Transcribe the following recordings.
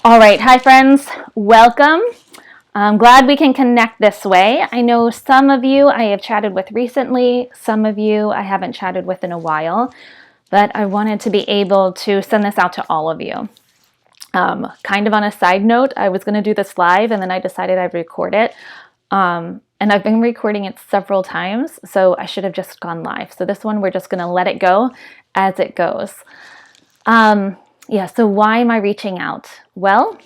All right, hi friends, welcome. I'm glad we can connect this way. I know some of you I have chatted with recently, some of you I haven't chatted with in a while, but I wanted to be able to send this out to all of you. Kind of on a side note, I was going to do this live and then I decided I'd record it. And I've been recording it several times, so I should have just gone live. So this one, we're just going to let it go as it goes. So why am I reaching out? Well,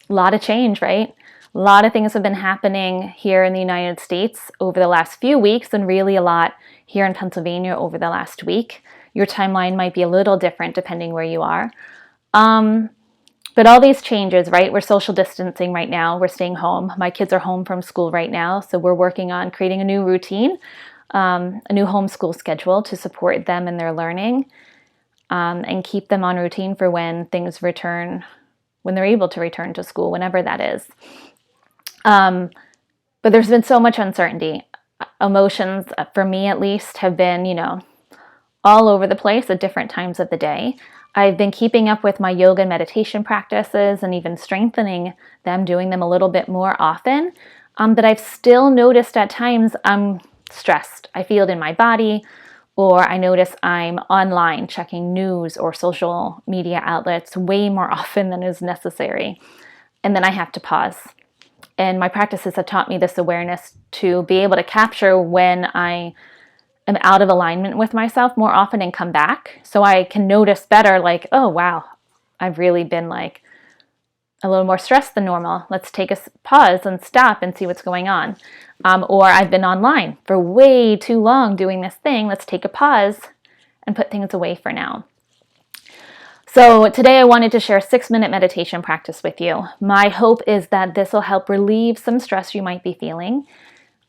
a lot of change, right? A lot of things have been happening here in the United States over the last few weeks, and really a lot here in Pennsylvania over the last week. Your timeline might be a little different depending where you are. But all these changes, right? We're social distancing right now. We're staying home. My kids are home from school right now, so we're working on creating a new routine, a new homeschool schedule to support them in their learning. And keep them on routine for when things return, when they're able to return to school, whenever that is. But there's been so much uncertainty. Emotions, for me at least, have been, all over the place at different times of the day. I've been keeping up with my yoga and meditation practices and even strengthening them, doing them a little bit more often. But I've still noticed at times I'm stressed. I feel it in my body. Or I notice I'm online checking news or social media outlets way more often than is necessary. And then I have to pause. And my practices have taught me this awareness to be able to capture when I am out of alignment with myself more often and come back. So I can notice better, like, oh, wow, I've really been like a little more stressed than normal. Let's take a pause and stop and see what's going on. Or I've been online for way too long doing this thing. Let's take a pause and put things away for now. So today I wanted to share a 6-minute meditation practice with you. My hope is that this will help relieve some stress you might be feeling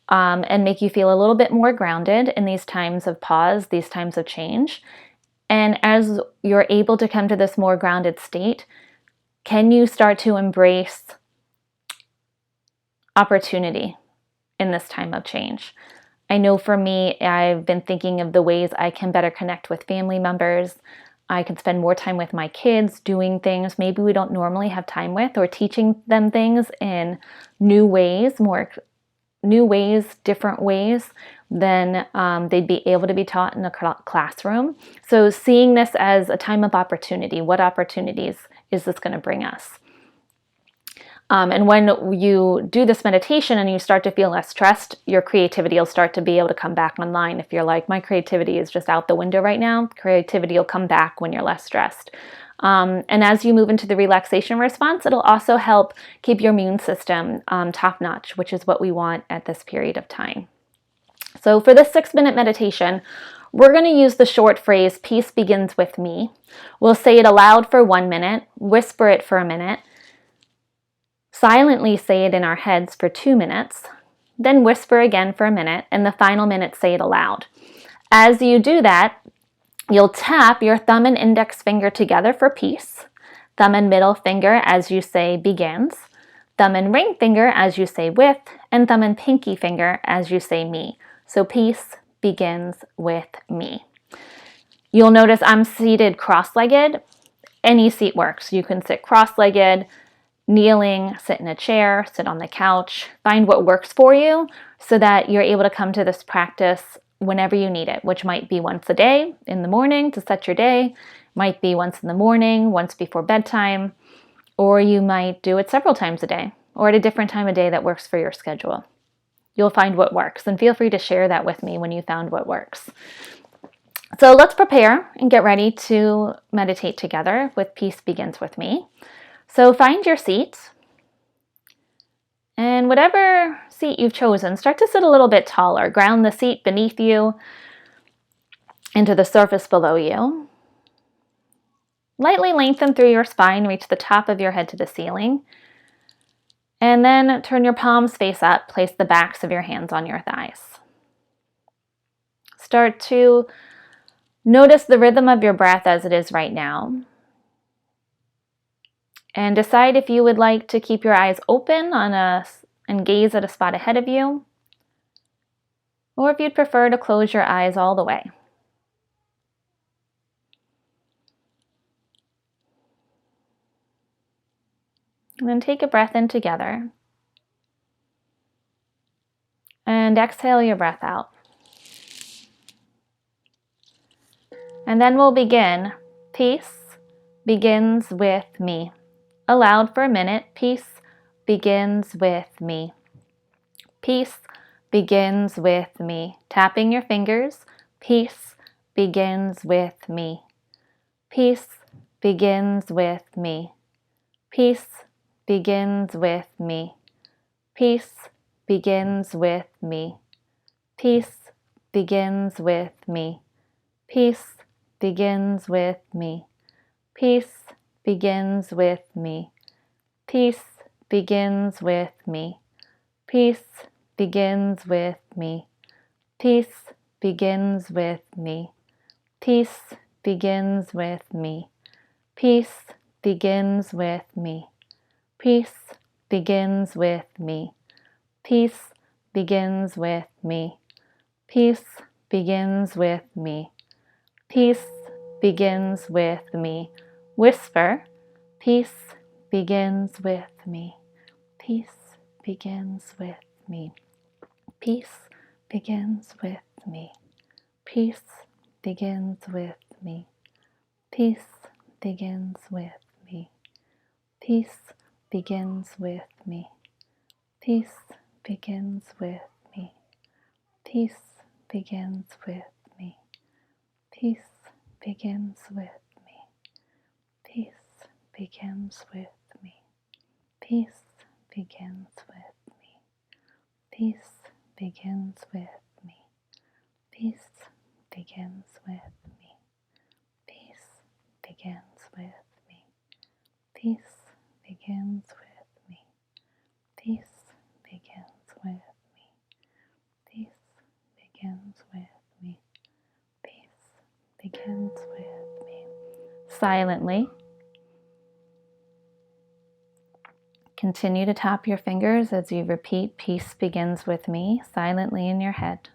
and make you feel a little bit more grounded in these times of pause, these times of change. And as you're able to come to this more grounded state, can you start to embrace opportunity in this time of change? I know for me, I've been thinking of the ways I can better connect with family members. I can spend more time with my kids doing things maybe we don't normally have time with, or teaching them things in new ways, different ways than they'd be able to be taught in a classroom. So seeing this as a time of opportunity, what opportunities is this going to bring us? And when you do this meditation and you start to feel less stressed, your creativity will start to be able to come back online. If you're like, my creativity is just out the window right now, creativity will come back when you're less stressed. And as you move into the relaxation response, it'll also help keep your immune system top-notch, which is what we want at this period of time. So for this 6-minute meditation, we're going to use the short phrase, peace begins with me. We'll say it aloud for 1 minute, whisper it for a minute, silently say it in our heads for 2 minutes, then whisper again for a minute, and the final minute say it aloud. As you do that, you'll tap your thumb and index finger together for peace, thumb and middle finger as you say begins, thumb and ring finger as you say with, and thumb and pinky finger as you say me. So peace begins with me. You'll notice I'm seated cross-legged. Any seat works. You can sit cross-legged, kneeling, sit in a chair, sit on the couch. Find what works for you so that you're able to come to this practice whenever you need it, which might be once a day in the morning to set your day, might be once in the morning, once before bedtime, or you might do it several times a day or at a different time of day that works for your schedule. You'll find what works, and feel free to share that with me when you found what works. So let's prepare and get ready to meditate together with Peace Begins With Me. So find your seat, and whatever seat you've chosen, start to sit a little bit taller. Ground the seat beneath you into the surface below you. Lightly lengthen through your spine, reach the top of your head to the ceiling. And then turn your palms face up, place the backs of your hands on your thighs. Start to notice the rhythm of your breath as it is right now. And decide if you would like to keep your eyes open and gaze at a spot ahead of you, or if you'd prefer to close your eyes all the way. And then take a breath in together. And exhale your breath out. And then we'll begin. Peace begins with me. Aloud for a minute. Peace begins with me. Peace begins with me. Tapping your fingers. Peace begins with me. Peace begins with me. Peace begins with me. Peace begins with me. Peace begins with me. Peace begins with me. Peace begins with me. Peace begins with me. Peace begins with me. Peace begins with me. Peace begins with me. Peace begins with me. Peace begins with me. Peace begins with me. Peace begins with me. Peace begins with me. Whisper, peace begins with me. Peace begins with me. Peace begins with me. Peace begins with me. Peace begins with me. Peace begins with me. Peace begins with me. Peace begins with me. Peace begins with me. Peace begins with me. Peace begins with me. Peace begins with me. Peace begins with me. Peace begins with me. Peace begins with me. Peace begins with me. Peace begins with me. Peace begins with me. Silently, continue to tap your fingers as you repeat peace begins with me silently in your head.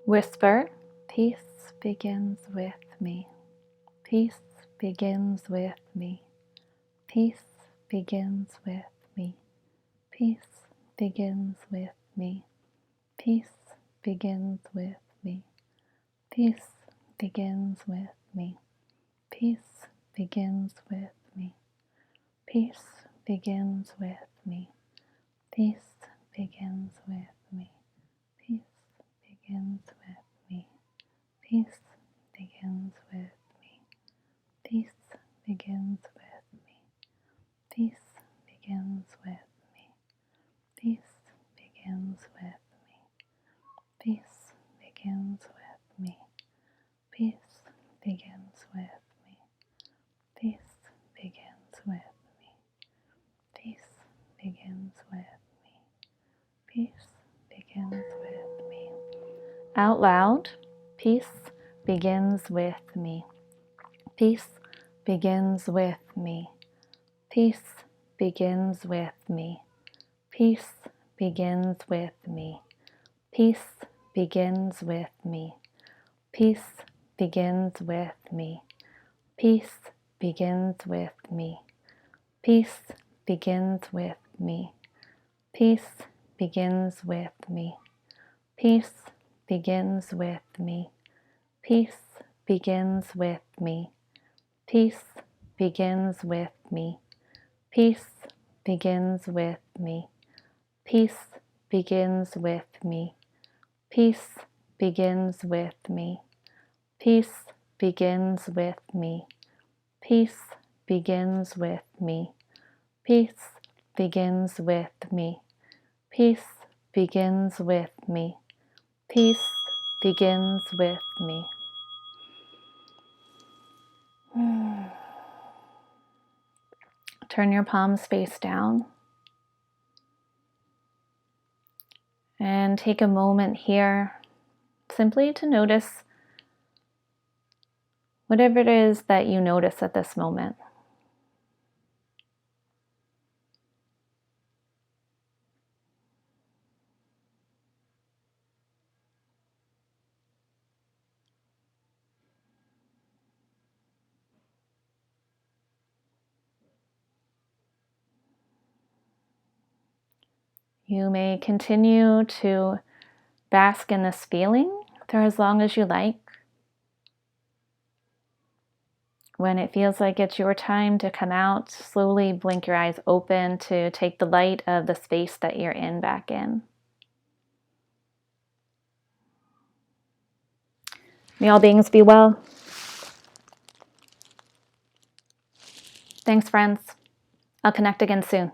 Whisper, peace begins with me. Peace begins with me. Peace begins with me. Peace begins with me. Peace begins with me. Peace begins with me. Peace begins with me. Peace begins with me. Peace begins with me. Peace begins with me. Peace begins with me. Peace begins with me. Peace begins with me. Peace begins with me. Peace begins with me. Peace begins with me. Peace begins with me. Peace begins with me. Peace begins with me. Out loud, peace begins with me. Peace begins with me. Peace begins with me. Peace begins with me. Peace begins with me. Peace begins with me. Peace begins with me. Peace begins with me. Peace begins with me. Peace begins with me. Peace begins with me. Peace begins with me. Peace begins with me. Peace begins with me. Peace begins with me. Peace begins with me. Peace begins with me. Peace begins with me. Peace begins with me. Peace begins with me. Turn your palms face down. And take a moment here simply to notice whatever it is that you notice at this moment. You may continue to bask in this feeling for as long as you like. When it feels like it's your time to come out, slowly blink your eyes open to take the light of the space that you're in back in. May all beings be well. Thanks, friends. I'll connect again soon.